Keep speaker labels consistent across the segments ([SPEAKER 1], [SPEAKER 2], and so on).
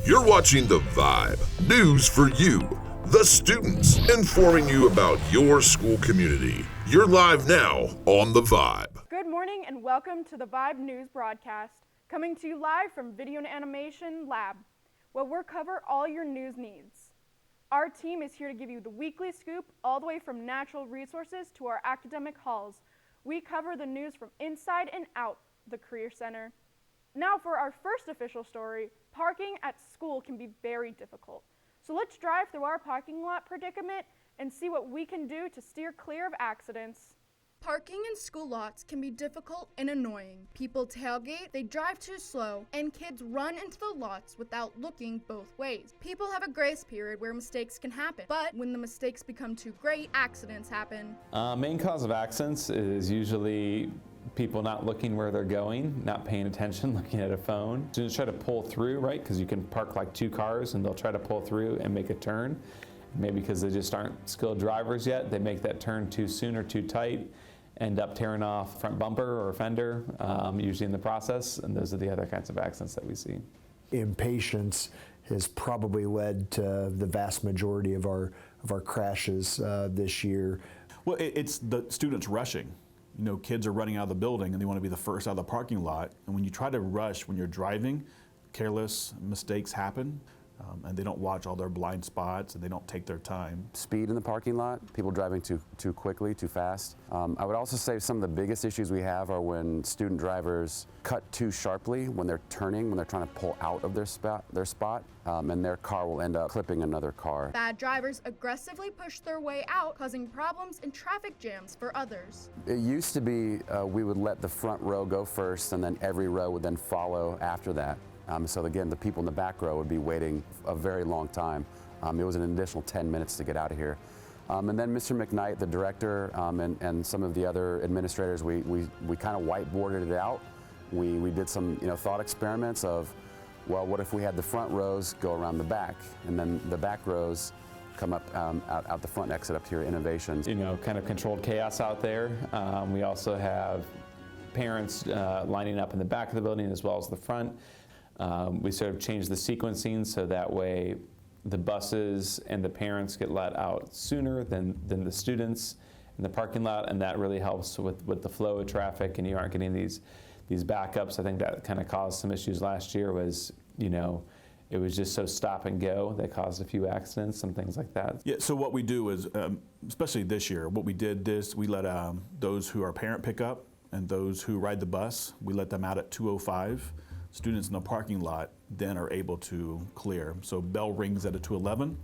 [SPEAKER 1] You're watching The Vibe, news for you, the students, informing you about your school community. You're live now on The Vibe.
[SPEAKER 2] Good morning and welcome to the Vibe News broadcast, coming to you live from Video and Animation Lab, where we'll cover all your news needs. Our team is here to give you the weekly scoop all the way from natural resources to our academic halls. We cover the news from inside and out the Career Center. Now for our first official story, parking at school can be very difficult. So let's drive through our parking lot predicament and see what we can do to steer clear of accidents.
[SPEAKER 3] Parking in school lots can be difficult and annoying. People tailgate, they drive too slow, and kids run into the lots without looking both ways. People have a grace period where mistakes can happen, but when the mistakes become too great, accidents happen.
[SPEAKER 4] Main cause of accidents is usually people not looking where they're going, not paying attention, looking at a phone. Students try to pull through, right? Because you can park like two cars and they'll try to pull through and make a turn. Maybe because they just aren't skilled drivers yet, they make that turn too soon or too tight, end up tearing off front bumper or fender, usually in the process, and those are the other kinds of accidents that we see.
[SPEAKER 5] Impatience has probably led to the vast majority of our crashes this year.
[SPEAKER 6] Well, it's the students rushing. You know, kids are running out of the building and they want to be the first out of the parking lot. And when you try to rush when you're driving, careless mistakes happen. And they don't watch all their blind spots and they don't take their time.
[SPEAKER 7] Speed in the parking lot, people driving too quickly, too fast. I would also say some of the biggest issues we have are when student drivers cut too sharply when they're turning, when they're trying to pull out of their spot, and their car will end up clipping another car.
[SPEAKER 3] Bad drivers aggressively push their way out, causing problems and traffic jams for others.
[SPEAKER 7] It used to be we would let the front row go first and then every row would then follow after that. So again, the people in the back row would be waiting a very long time. It was an additional 10 minutes to get out of here. And then Mr. McKnight, the director, and some of the other administrators, we kind of whiteboarded it out. We did some thought experiments of, well, what if we had the front rows go around the back, and then the back rows come up out the front exit up to your innovations.
[SPEAKER 4] Kind of controlled chaos out there. We also have parents lining up in the back of the building as well as the front. We sort of changed the sequencing so that way the buses and the parents get let out sooner than the students in the parking lot, and that really helps with the flow of traffic, and you aren't getting these backups. I think that kind of caused some issues last year was, it was just so stop and go that caused a few accidents and things like that.
[SPEAKER 6] Yeah, so what we do is, especially this year, what we did we let those who are parent pickup and those who ride the bus, we let them out at 2:05. Students in the parking lot then are able to clear. So bell rings at a 2:11,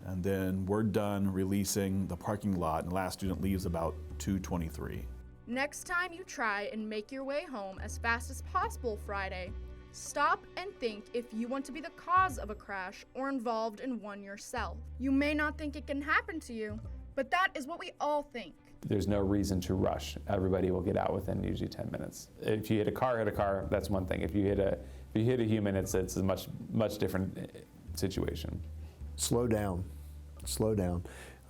[SPEAKER 6] and then we're done releasing the parking lot, and the last student leaves about 2:23.
[SPEAKER 3] Next time you try and make your way home as fast as possible Friday, stop and think if you want to be the cause of a crash or involved in one yourself. You may not think it can happen to you, but that is what we all think.
[SPEAKER 4] There's no reason to rush. Everybody will get out within usually 10 minutes. If you hit a car, that's one thing. If you hit a human, it's a much different situation.
[SPEAKER 5] Slow down.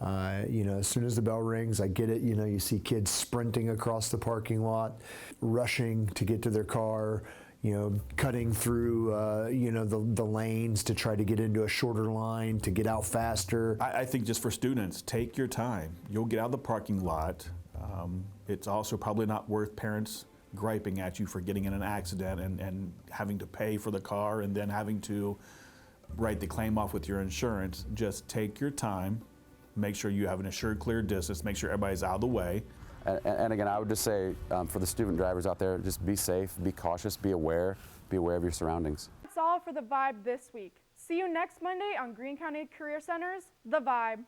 [SPEAKER 5] As soon as the bell rings, I get it. You see kids sprinting across the parking lot, rushing to get to their car. Cutting through, the lanes to try to get into a shorter line, to get out faster.
[SPEAKER 6] I think just for students, take your time. You'll get out of the parking lot. It's also probably not worth parents griping at you for getting in an accident and having to pay for the car and then having to write the claim off with your insurance. Just take your time, make sure you have an assured clear distance, make sure everybody's out of the way.
[SPEAKER 7] And again, I would just say for the student drivers out there, just be safe, be cautious, be aware of your surroundings.
[SPEAKER 2] That's all for The Vibe this week. See you next Monday on Greene County Career Center's The Vibe.